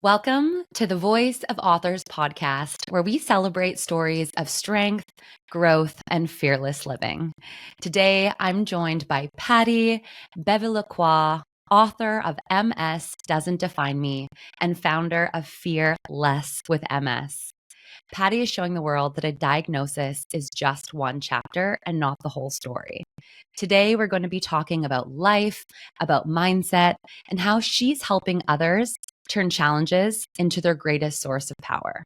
Welcome to the Voice of Authors podcast, where we celebrate stories of strength, growth, and fearless living. Today, I'm joined by Patty Bevilacqua, author of MS Doesn't Define Me and founder of Fear Less with MS. Patty is showing the world that a diagnosis is just one chapter and not the whole story. Today, we're going to be talking about life, about mindset, and how she's helping others turn challenges into their greatest source of power.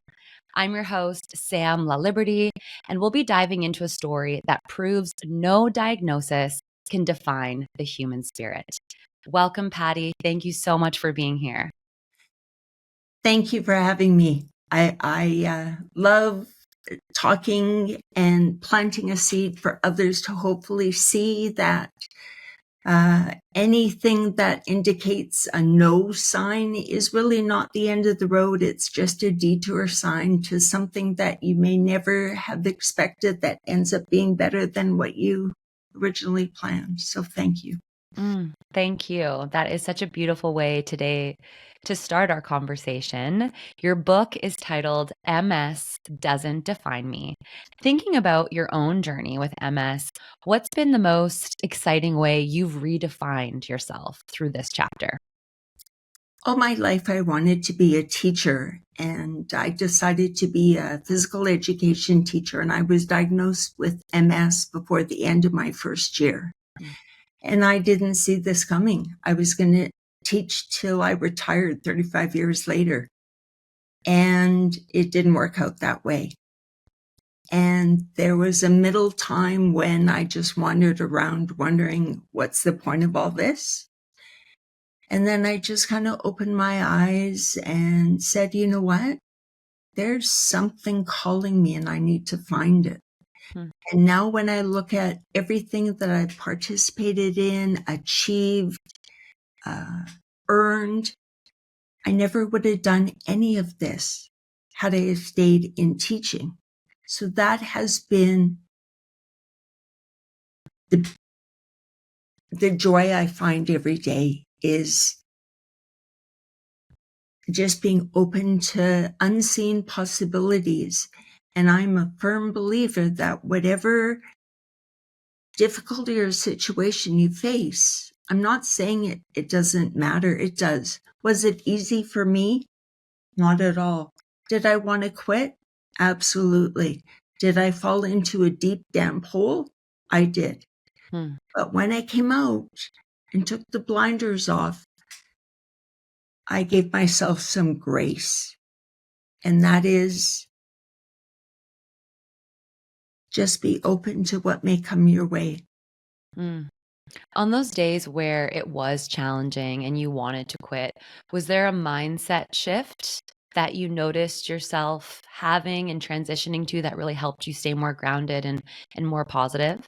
I'm your host, Sam La Liberty, and we'll be diving into a story that proves no diagnosis can define the human spirit. Welcome, Patty. Thank you so much for being here. Thank you for having me. I love talking and planting a seed for others to hopefully see that anything that indicates a no sign is really not the end of the road. It's just a detour sign to something that you may never have expected that ends up being better than what you originally planned. So thank you. Thank you. That is such a beautiful way today to start our conversation. Your book is titled MS Doesn't Define Me. Thinking about your own journey with MS, what's been the most exciting way you've redefined yourself through this chapter? All my life, I wanted to be a teacher, and I decided to be a physical education teacher, and I was diagnosed with MS before the end of my first year. And I didn't see this coming. I was going to teach till I retired 35 years later, and it didn't work out that way. And there was a middle time when I just wandered around wondering, what's the point of all this? And then I just kind of opened my eyes and said, you know what? There's something calling me and I need to find it. And now when I look at everything that I've participated in, achieved, earned, I never would have done any of this had I stayed in teaching. So that has been the joy I find every day, is just being open to unseen possibilities. And I'm a firm believer that whatever difficulty or situation you face, I'm not saying it doesn't matter. It does. Was it easy for me? Not at all. Did I want to quit? Absolutely. Did I fall into a deep, damp hole? I did. But when I came out and took the blinders off, I gave myself some grace. And that is just be open to what may come your way. On those days where it was challenging and you wanted to quit, was there a mindset shift that you noticed yourself having and transitioning to that really helped you stay more grounded and more positive?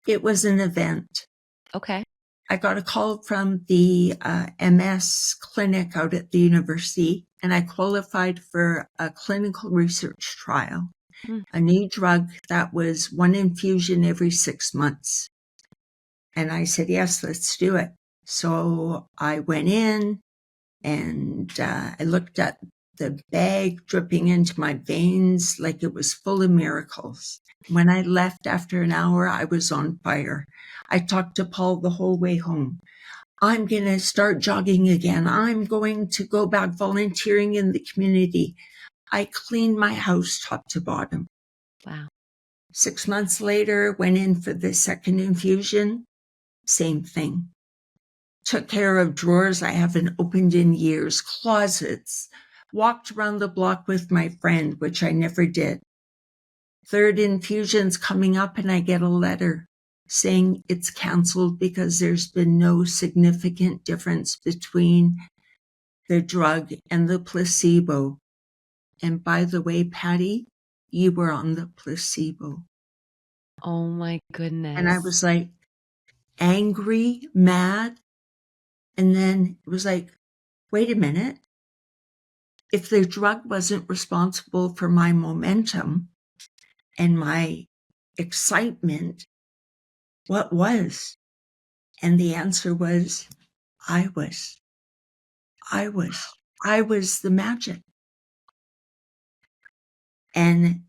It was an event. Okay. I got a call from the MS clinic out at the university, and I qualified for a clinical research trial, a new drug that was 1 infusion every 6 months. And I said, yes, let's do it. So I went in and I looked at the bag dripping into my veins like it was full of miracles. When I left after an hour, I was on fire. I talked to Paul the whole way home. I'm going to start jogging again. I'm going to go back volunteering in the community. I cleaned my house top to bottom. Wow. 6 months later, went in for the second infusion. Same thing. Took care of drawers I haven't opened in years, closets, walked around the block with my friend, which I never did. Third infusion's coming up and I get a letter saying it's canceled because there's been no significant difference between the drug and the placebo. And by the way, Patty, you were on the placebo. Oh my goodness. And I was like angry, mad. And then it was like, wait a minute. If the drug wasn't responsible for my momentum and my excitement, what was? And the answer was, I was. I was the magic. And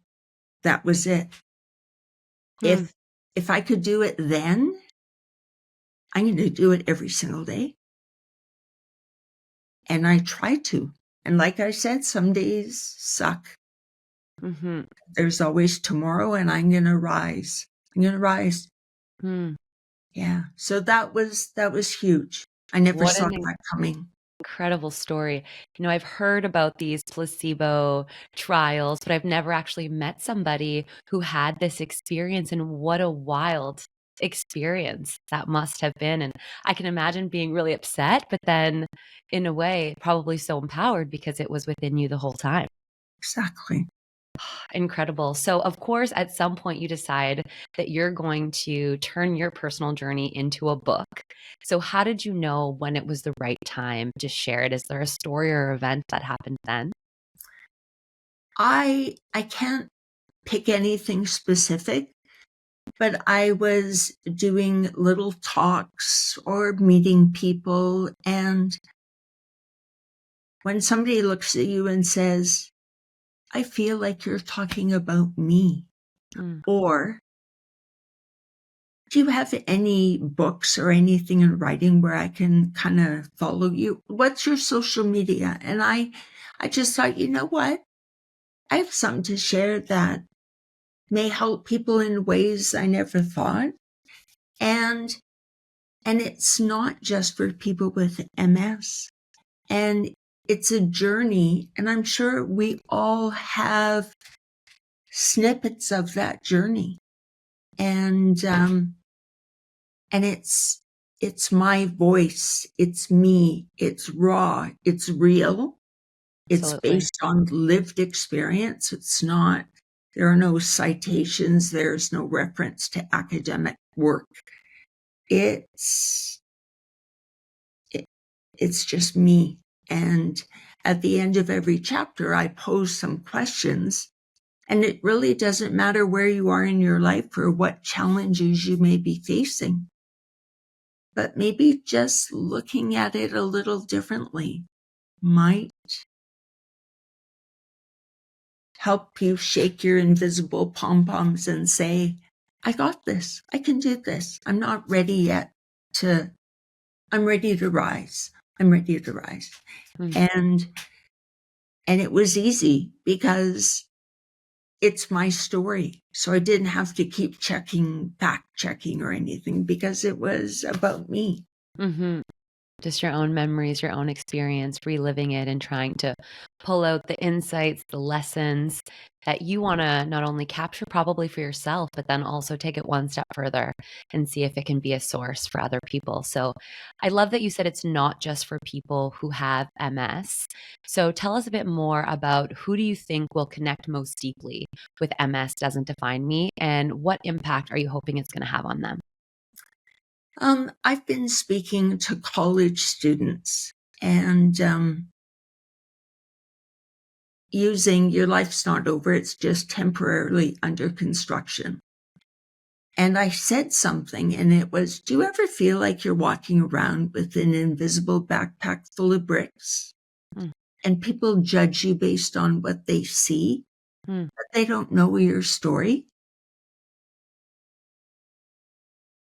that was it. Hmm. If I could do it then, I'm going to do it every single day. And I try to. And like I said, some days suck. Mm-hmm. There's always tomorrow, and I'm going to rise. I'm going to rise. Hmm. Yeah. So that was huge. I never What saw an that coming. incredible story. I've heard about these placebo trials, but I've never actually met somebody who had this experience. And what a wild experience that must have been. And I can imagine being really upset, but then in a way, probably so empowered because it was within you the whole time. Exactly. Incredible. So, of course, at some point you decide that you're going to turn your personal journey into a book. So, how did you know when it was the right time to share it? Is there a story or event that happened then? I can't pick anything specific, but I was doing little talks or meeting people, and when somebody looks at you and says, I feel like you're talking about me, Mm, or do you have any books or anything in writing where I can kind of follow you? What's your social media? And I just thought, you know what? I have something to share that may help people in ways I never thought. And it's not just for people with MS. And it's a journey. And I'm sure we all have snippets of that journey. And it's my voice. It's me. It's raw. It's real. It's absolutely. based on lived experience. It's not, there are no citations. There's no reference to academic work. It's, it, it's just me. And at the end of every chapter, I pose some questions. And it really doesn't matter where you are in your life or what challenges you may be facing, but maybe just looking at it a little differently might help you shake your invisible pom-poms and say, I got this. I can do this. I'm not ready yet I'm ready to rise. I'm ready to rise. Mm, And it was easy because it's my story. So I didn't have to keep fact checking or anything because it was about me. mhm. Just your own memories, your own experience, reliving it and trying to pull out the insights, the lessons that you want to not only capture probably for yourself, but then also take it one step further and see if it can be a source for other people. So I love that you said it's not just for people who have MS. So tell us a bit more about who do you think will connect most deeply with MS Doesn't Define Me, and what impact are you hoping it's going to have on them? I've been speaking to college students and using Your Life's Not Over, it's just temporarily under construction. And I said something, and it was, do you ever feel like you're walking around with an invisible backpack full of bricks? Mm, And people judge you based on what they see, mm, but they don't know your story?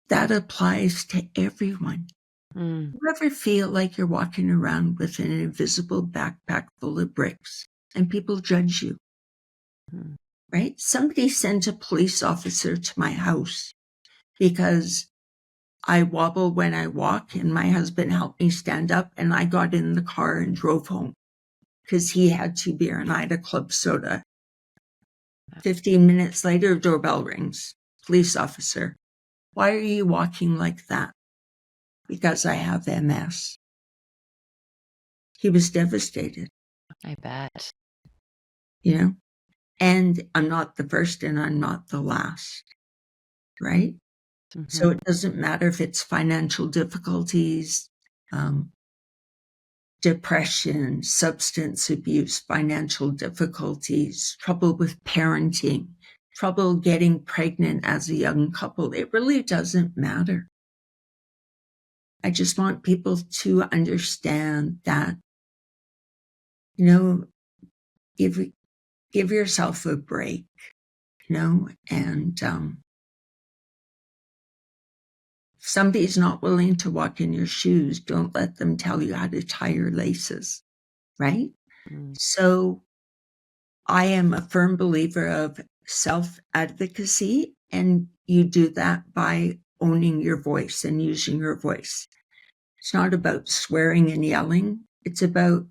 That applies to everyone. mm, Do you ever feel like you're walking around with an invisible backpack full of bricks and people judge you, mm, right? Somebody sent a police officer to my house because I wobble when I walk, and my husband helped me stand up, and I got in the car and drove home because he had 2 beer and I had a club soda. 15 minutes later, doorbell rings. Police officer. Why are you walking like that? Because I have MS. He was devastated, I bet. you know? And I'm not the first and I'm not the last, right? So Mhm. it doesn't matter if it's financial difficulties, um, depression, substance abuse, financial difficulties, trouble with parenting, trouble getting pregnant as a young couple. It really doesn't matter. I just want people to understand that you know, give yourself a break, and if somebody's not willing to walk in your shoes, don't let them tell you how to tie your laces, right? Mm. So I am a firm believer of self-advocacy, and you do that by owning your voice and using your voice. It's not about swearing and yelling. It's about,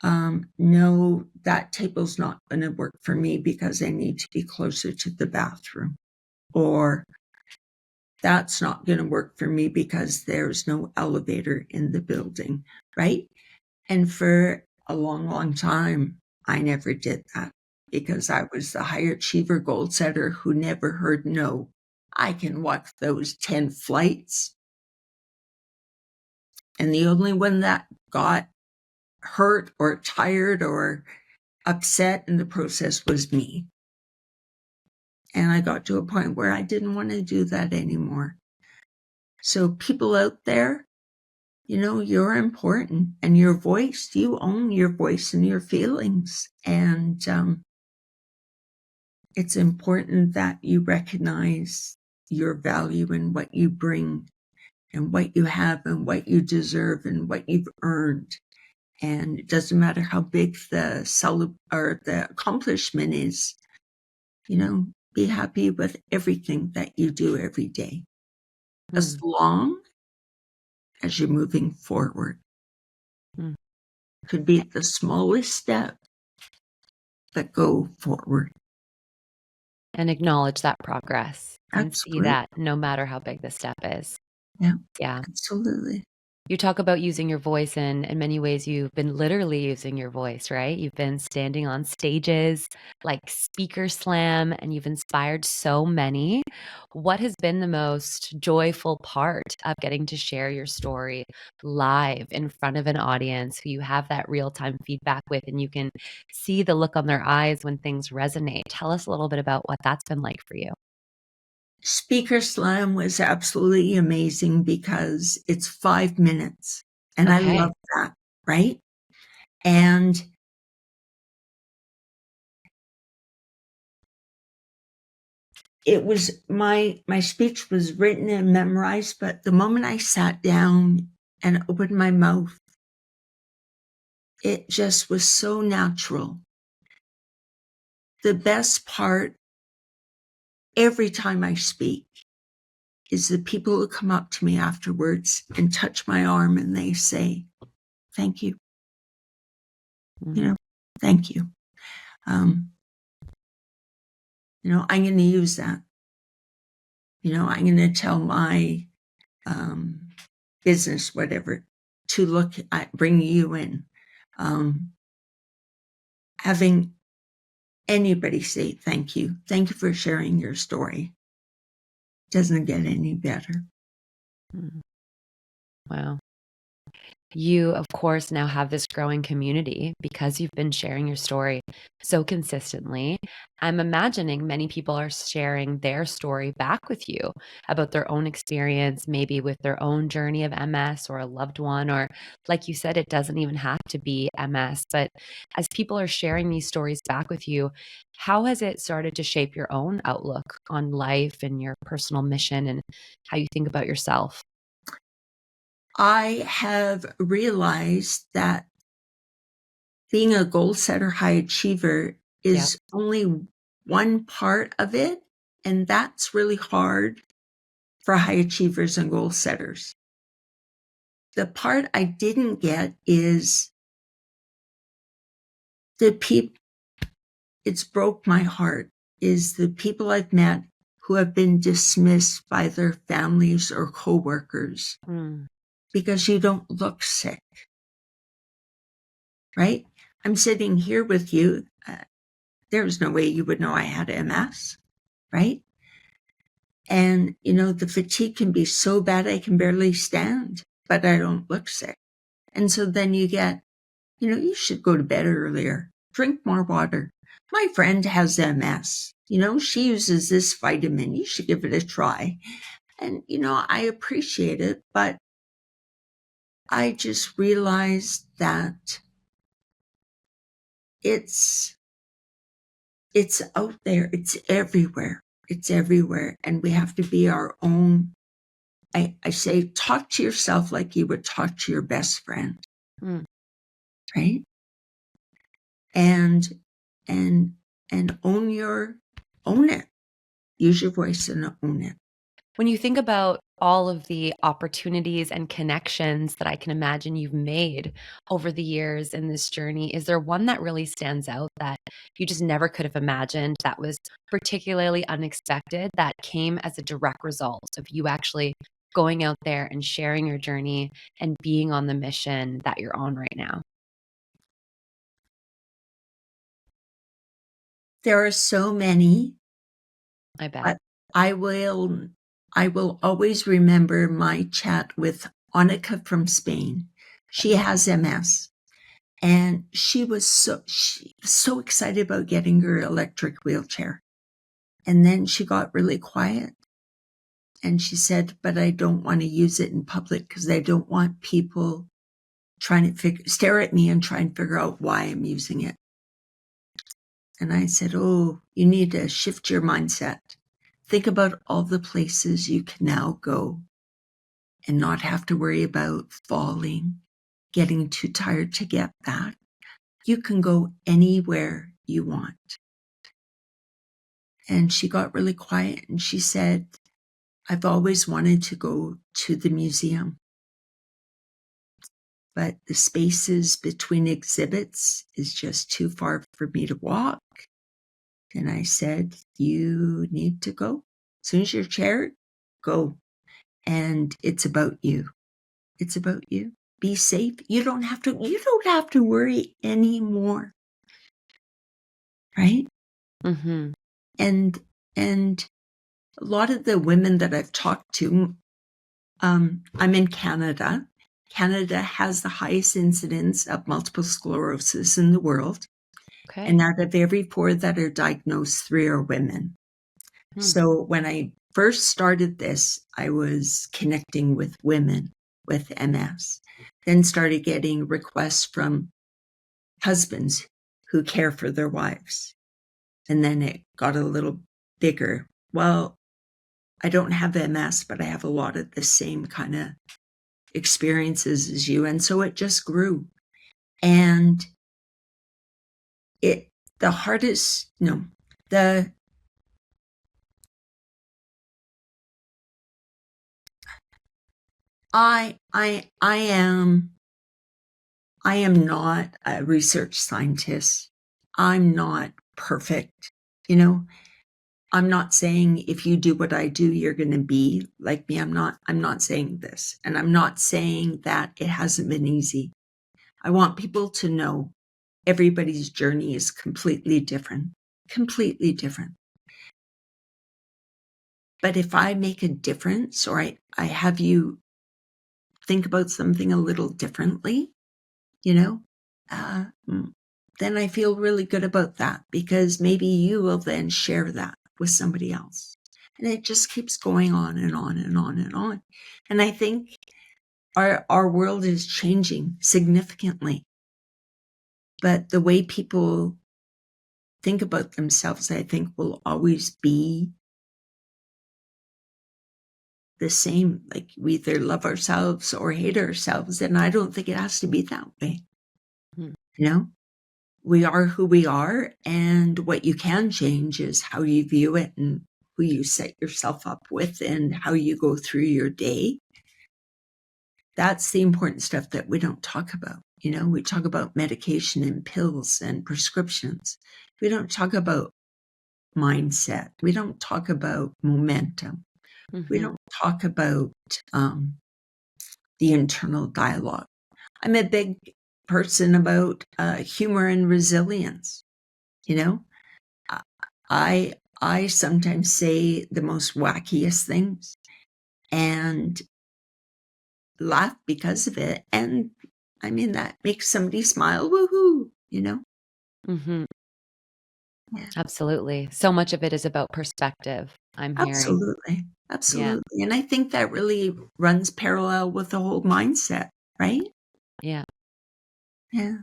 no, that table's not going to work for me because I need to be closer to the bathroom. Or that's not going to work for me because there's no elevator in the building, right? And for a long, long time, I never did that because I was the high achiever goal setter who never heard no. I can walk those 10 flights. And the only one that got hurt or tired or upset in the process was me. And I got to a point where I didn't want to do that anymore. So people out there, you're important, and your voice, you own your voice and your feelings. And it's important that you recognize your value and what you bring and what you have and what you deserve and what you've earned. And it doesn't matter how big the accomplishment is, be happy with everything that you do every day, as Mm. long as you're moving forward. Mm. Could be the smallest step, but go forward. And acknowledge that progress and see Absolutely. that no matter how big the step is. Yeah, Yeah. absolutely. You talk about using your voice, and in many ways, you've been literally using your voice, right? You've been standing on stages like Speaker Slam, and you've inspired so many. What has been the most joyful part of getting to share your story live in front of an audience who you have that real time feedback with, and you can see the look on their eyes when things resonate? Tell us a little bit about what that's been like for you. Speaker Slam was absolutely amazing because it's 5 minutes, and I Okay. love that, right? And it was my speech was written and memorized, but the moment I sat down and opened my mouth, it just was so natural. The best part every time I speak is the people who come up to me afterwards and touch my arm and they say, thank you, Mm. thank you. Um, I'm going to use that. I'm going to tell my business, whatever, to look at bringing you in. Having anybody say thank you for sharing your story, doesn't get any better. Mm. Wow. You, of course, now have this growing community because you've been sharing your story so consistently. I'm imagining many people are sharing their story back with you about their own experience, maybe with their own journey of MS or a loved one, or like you said, it doesn't even have to be MS. But as people are sharing these stories back with you, how has it started to shape your own outlook on life and your personal mission and how you think about yourself? I have realized that being a goal setter, high achiever Yeah. is only one part of it. And that's really hard for high achievers and goal setters. The part I didn't get is the people, it's broke my heart, is the people I've met who have been dismissed by their families or coworkers Mm. because you don't look sick, right? I'm sitting here with you. There's no way you would know I had MS, right? And, the fatigue can be so bad I can barely stand, but I don't look sick. And so then you get, you should go to bed earlier, drink more water. My friend has MS. She uses this vitamin. You should give it a try. And, I appreciate it, but I just realized that it's out there. It's everywhere. It's everywhere. And we have to be our own. I say, talk to yourself like you would talk to your best friend, right? And and own it. Use your voice and own it. When you think about all of the opportunities and connections that I can imagine you've made over the years in this journey, is there one that really stands out that you just never could have imagined, that was particularly unexpected, that came as a direct result of you actually going out there and sharing your journey and being on the mission that you're on right now? There are so many. I bet. But I will always remember my chat with Annika from Spain. She has MS, and she was so excited about getting her electric wheelchair. And then she got really quiet, and she said, "But I don't want to use it in public because I don't want people trying to stare at me and try and figure out why I'm using it." And I said, "Oh, you need to shift your mindset. Think about all the places you can now go and not have to worry about falling, getting too tired to get back. You can go anywhere you want." And she got really quiet and she said, "I've always wanted to go to the museum, but the spaces between exhibits is just too far for me to walk." And I said, "You need to go. As soon as you're chaired, go. And it's about you. It's about you. Be safe. You don't have to worry anymore." Right? Mm-hmm. And a lot of the women that I've talked to, I'm in Canada. Canada has the highest incidence of multiple sclerosis in the world. Okay. And out of every 4 that are diagnosed, 3 are women. So when I first started this, I was connecting with women with MS, then started getting requests from husbands who care for their wives. And then it got a little bigger. Well, I don't have MS, but I have a lot of the same kind of experiences as you. And so it just grew. And the hardest, no, the, I am not a research scientist. I'm not perfect. I'm not saying if you do what I do, you're going to be like me. I'm not saying this. And I'm not saying that it hasn't been easy. I want people to know everybody's journey is completely different. Completely different. But if I make a difference or I have you think about something a little differently, you know, uh, then I feel really good about that because maybe you will then share that with somebody else. And it just keeps going on and on and on and on. And I think our world is changing significantly. But the way people think about themselves, I think, will always be the same. Like we either love ourselves or hate ourselves. And I don't think it has to be that way. Mm-hmm. You know, we are who we are. And what you can change is how you view it and who you set yourself up with and how you go through your day. That's the important stuff that we don't talk about. We talk about medication and pills and prescriptions. We don't talk about mindset. We don't talk about momentum. We don't talk about the internal dialogue. I'm a big person about humor and resilience. I sometimes say the most wackiest things and laugh because of it. And I mean, that makes somebody smile. Woohoo, Mm-hmm. Yeah. Absolutely. So much of it is about perspective, I'm hearing. Absolutely. Yeah. Absolutely. And I think that really runs parallel with the whole mindset, right? Yeah. Yeah.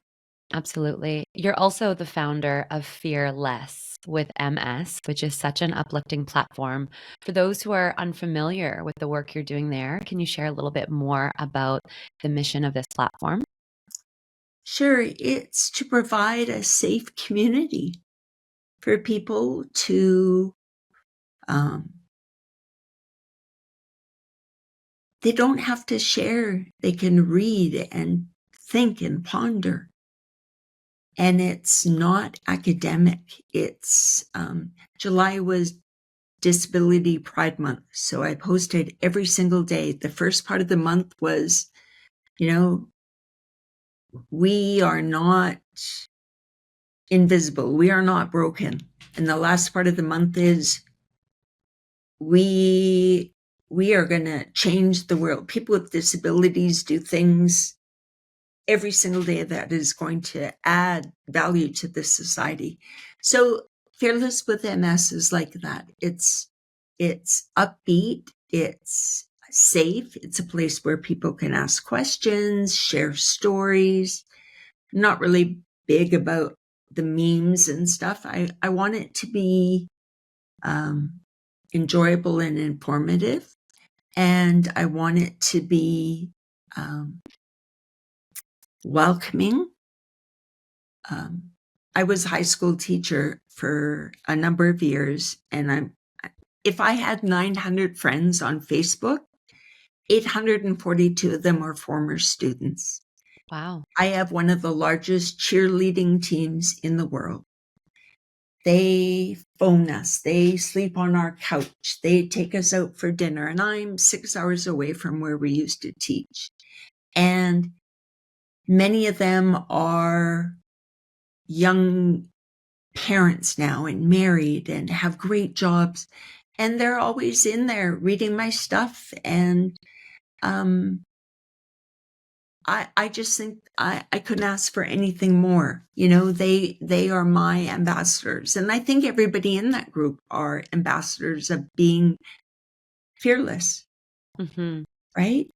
Absolutely. You're also the founder of Fearless with MS, which is such an uplifting platform. For those who are unfamiliar with the work you're doing there, can you share a little bit more about the mission of this platform? Sure, it's to provide a safe community for people to, um, they don't have to share. They can read and think and ponder. And it's not academic. It's July was Disability Pride Month. So I posted every single day. The first part of the month was, you know, we are not invisible. We are not broken. And the last part of the month is we are going to change the world. People with disabilities do things every single day that is going to add value to this society. So Fearless with MS is like that. It's upbeat, it's safe, it's a place where people can ask questions, share stories. I'm not really big about the memes and stuff. I want it to be enjoyable and informative, and I want it to be welcoming. I was a high school teacher for a number of years, and if I had 900 friends on Facebook, 842 of them are former students. Wow. I have one of the largest cheerleading teams in the world. They phone us, they sleep on our couch, they take us out for dinner, and I'm 6 hours away from where we used to teach. And many of them are young parents now and married and have great jobs. And they're always in there reading my stuff. And I just think I couldn't ask for anything more. They are my ambassadors. And I think everybody in that group are ambassadors of being fearless, Mm-hmm. right?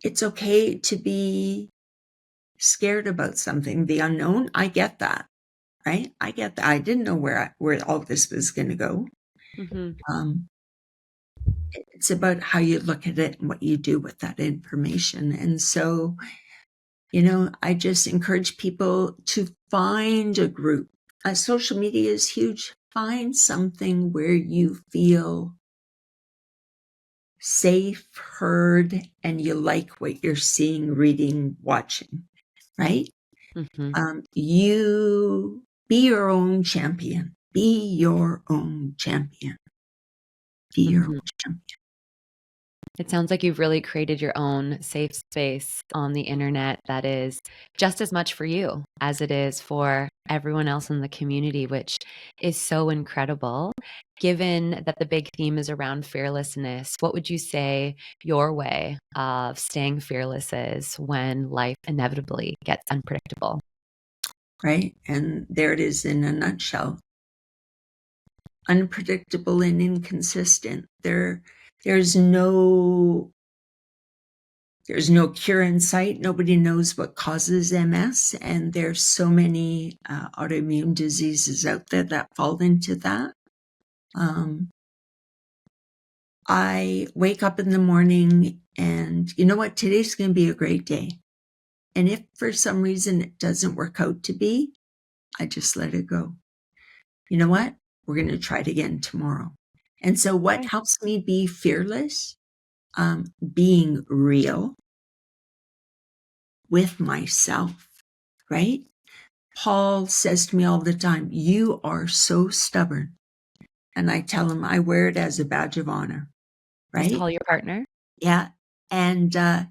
It's okay to be scared about something, the unknown. I get that, right? I get that. I didn't know where all this was going to go. Mm-hmm. Um, it's about how you look at it and what you do with that information. And so, I just encourage people to find a group. Social media is huge. Find something where you feel safe, heard, and you like what you're seeing, reading, watching, right? Mm-hmm. You be your own champion. Be your own champion. Be your Mm-hmm. own champion. It sounds like you've really created your own safe space on the internet that is just as much for you as it is for everyone else in the community, which is so incredible. Given that the big theme is around fearlessness, what would you say your way of staying fearless is when life inevitably gets unpredictable? Right? And there it is in a nutshell. Unpredictable and inconsistent. There's no cure in sight. Nobody knows what causes MS, and there's so many autoimmune diseases out there that fall into that. I wake up in the morning and you know what? Today's going to be a great day. And if for some reason it doesn't work out to be, I just let it go. You know what? We're going to try it again tomorrow. And so what Right. helps me be fearless? Being real with myself, right? Paul says to me all the time, you are so stubborn. And I tell him I wear it as a badge of honor, Is right? Paul your partner? Yeah. And I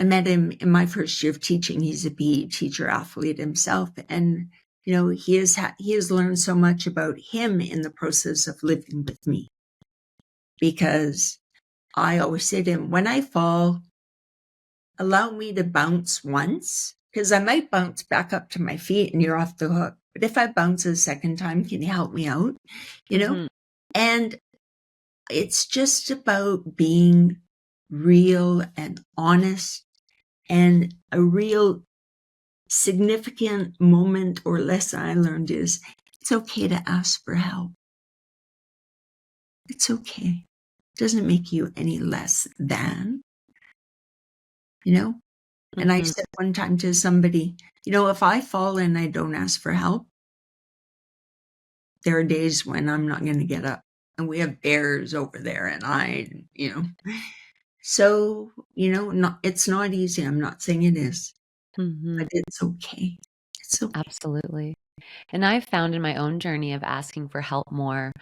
met him in my first year of teaching. He's a PE teacher, athlete himself. And, he has learned so much about him in the process of living with me. Because I always say to him, when I fall, allow me to bounce once, because I might bounce back up to my feet and you're off the hook. But if I bounce a second time, can you help me out? Mm-hmm. And it's just about being real and honest And a real significant moment or lesson I learned is it's okay to ask for help. It's okay. It doesn't make you any less than, you know? And I said one time to somebody, if I fall and I don't ask for help, there are days when I'm not going to get up. And we have bears over there and So, it's not easy. I'm not saying it is, but it's okay. It's okay. Absolutely. And I've found in my own journey of asking for help more,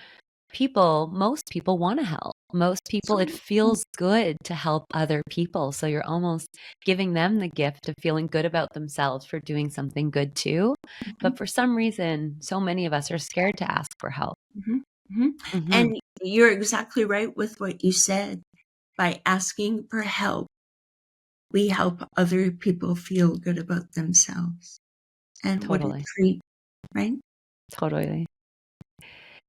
most people want to help. Most people, it feels good to help other people. So you're almost giving them the gift of feeling good about themselves for doing something good too. But for some reason, so many of us are scared to ask for help. And you're exactly right with what you said. By asking for help, we help other people feel good about themselves. And what a Totally. treat, right? Totally.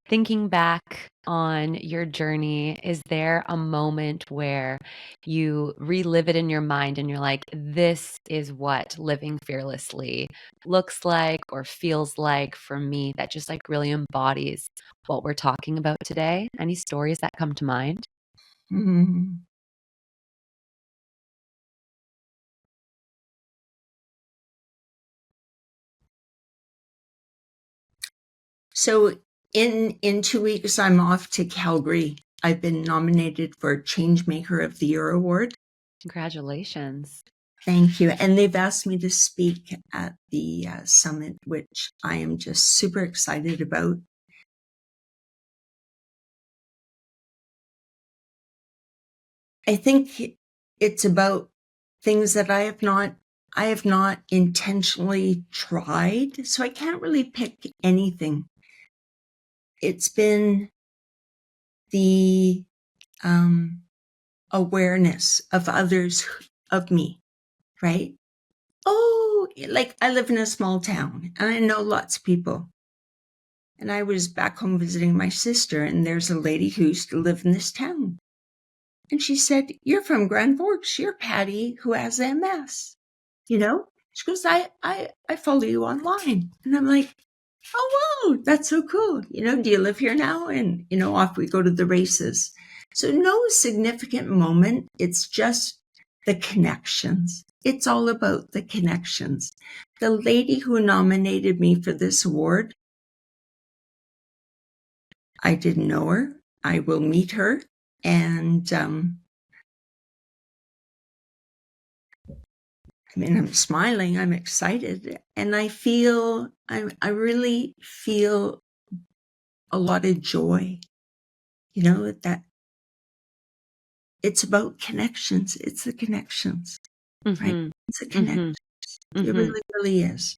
Thinking back on your journey, is there a moment where you relive it in your mind and you're like, this is what living fearlessly looks like or feels like for me, that just like really embodies what we're talking about today? Any stories that come to mind? Mm. So in 2 weeks, I'm off to Calgary. I've been nominated for Changemaker of the Year award. Congratulations. Thank you. And they've asked me to speak at the summit, which I am just super excited about. I think it's about things that I have not intentionally tried, so I can't really pick anything. It's been the awareness of others, of me, right? Oh, like I live in a small town and I know lots of people. And I was back home visiting my sister, and there's a lady who used to live in this town. And she said, "You're from Grand Forks. You're Patty who has MS." She goes, I follow you online. And I'm like, oh, wow, that's so cool. Do you live here now? And, off we go to the races. So no significant moment. It's just the connections. It's all about the connections. The lady who nominated me for this award, I didn't know her. I will meet her. And, I'm smiling, I'm excited, and I really feel a lot of joy, that it's about connections. It's the connections, right? It's a connection. It really, really is.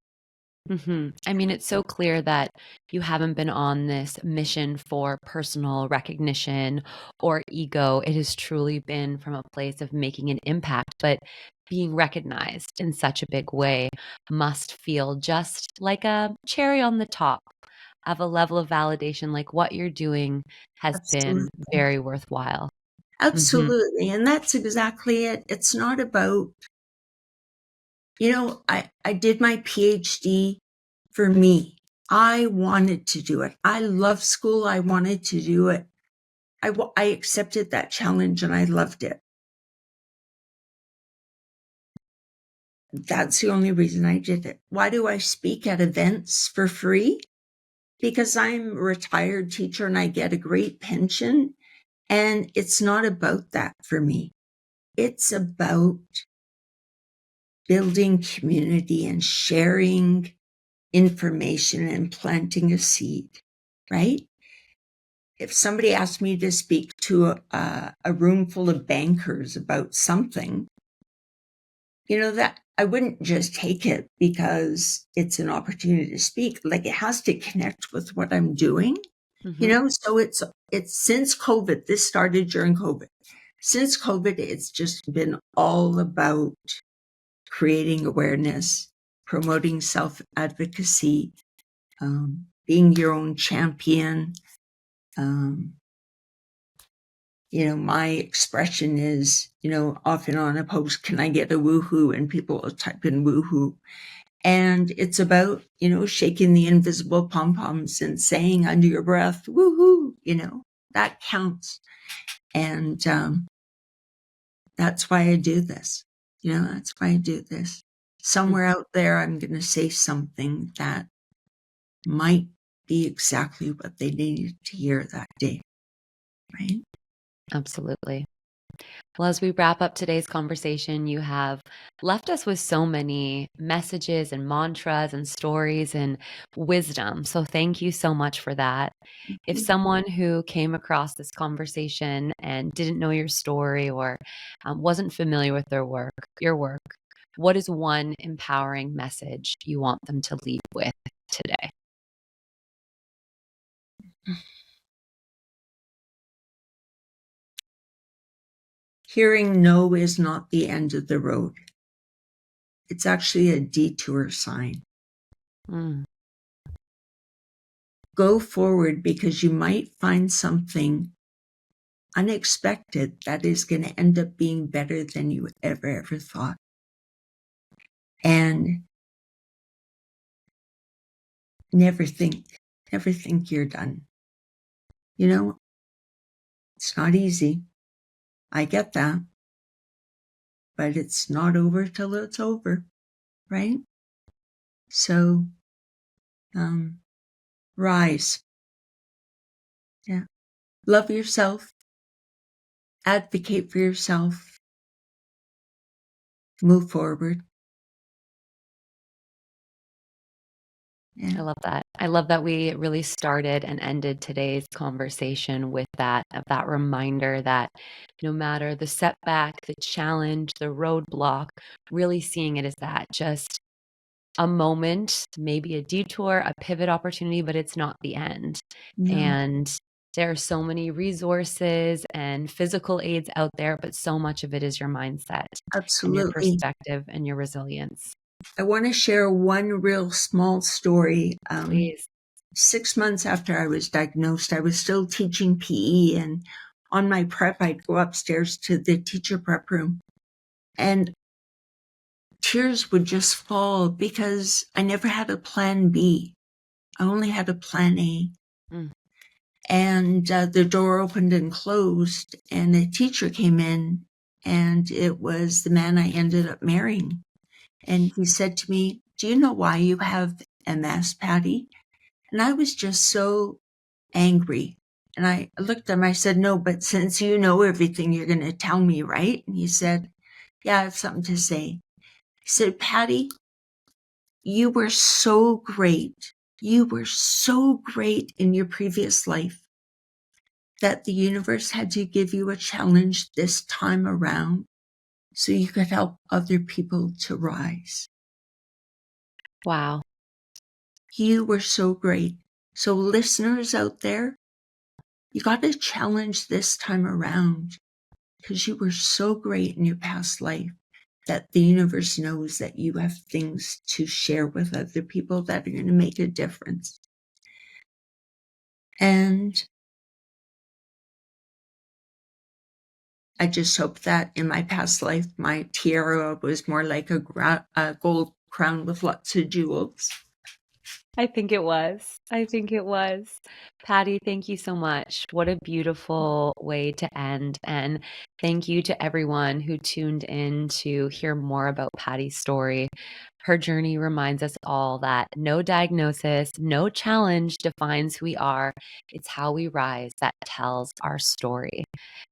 I mean, it's so clear that you haven't been on this mission for personal recognition or ego. It has truly been from a place of making an impact, but being recognized in such a big way must feel just like a cherry on the top of a level of validation. Like what you're doing has been Absolutely. very worthwhile. Absolutely. And that's exactly it. It's not about, I did my PhD for me. I wanted to do it. I love school. I wanted to do it. I accepted that challenge and I loved it. That's the only reason I did it. Why do I speak at events for free? Because I'm a retired teacher and I get a great pension. And it's not about that for me. It's about building community and sharing information and planting a seed, right? If somebody asked me to speak to a room full of bankers about something, that I wouldn't just take it because it's an opportunity to speak. Like it has to connect with what I'm doing, so it's since COVID, this started during COVID. Since COVID, it's just been all about creating awareness, promoting self-advocacy, being your own champion, My expression is, often on a post, can I get a woohoo? And people will type in woohoo. And it's about, shaking the invisible pom-poms and saying under your breath, woohoo, that counts. And that's why I do this. That's why I do this. Somewhere out there, I'm going to say something that might be exactly what they needed to hear that day. Right? Absolutely. Well, as we wrap up today's conversation, you have left us with so many messages and mantras and stories and wisdom. So thank you so much for that. If someone who came across this conversation and didn't know your story or wasn't familiar with your work, what is one empowering message you want them to leave with today? Hearing no is not the end of the road. It's actually a detour sign. Mm. Go forward because you might find something unexpected that is going to end up being better than you ever thought. And never think you're done. It's not easy. I get that. But it's not over till it's over, right? So, rise. Yeah. Love yourself. Advocate for yourself. Move forward. I love that. I love that we really started and ended today's conversation with that reminder that no matter the setback, the challenge, the roadblock, really seeing it as that just a moment, maybe a detour, a pivot opportunity, but it's not the end. No. And there are so many resources and physical aids out there, but so much of it is your mindset and your Absolutely. perspective and your resilience. I want to share one real small story. Please. 6 months after I was diagnosed, I was still teaching PE, and on my prep, I'd go upstairs to the teacher prep room, and tears would just fall because I never had a plan B. I only had a plan A. Mm. And the door opened and closed, and a teacher came in, and it was the man I ended up marrying. And he said to me, do you know why you have MS, Patty? And I was just so angry. And I looked at him, I said, no, but since you know everything, you're going to tell me, right? And he said, yeah, I have something to say. He said, Patty, you were so great. You were so great in your previous life that the universe had to give you a challenge this time around so you could help other people to rise. Wow. You were so great. So listeners out there, you got to challenge this time around because you were so great in your past life that the universe knows that you have things to share with other people that are going to make a difference. And I just hope that in my past life, my tiara was more like a gold crown with lots of jewels. I think it was. Patty, thank you so much. What a beautiful way to end. And thank you to everyone who tuned in to hear more about Patty's story. Her journey reminds us all that no diagnosis, no challenge defines who we are. It's how we rise that tells our story.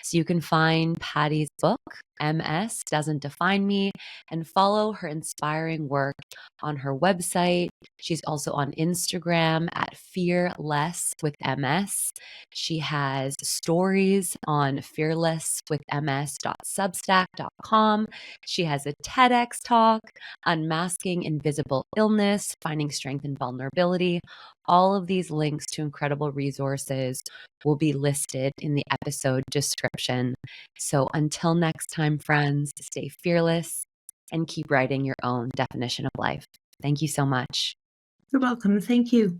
So you can find Patty's book, MS Doesn't Define Me, and follow her inspiring work on her website. She's also on Instagram at Fearless with MS. She has stories on fearlesswithms.substack.com. She has a TEDx talk, Unmasking Invisible Illness, Finding Strength in Vulnerability. All of these links to incredible resources will be listed in the episode description. So until next time, friends, stay fearless and keep writing your own definition of life. Thank you so much. You're welcome. Thank you.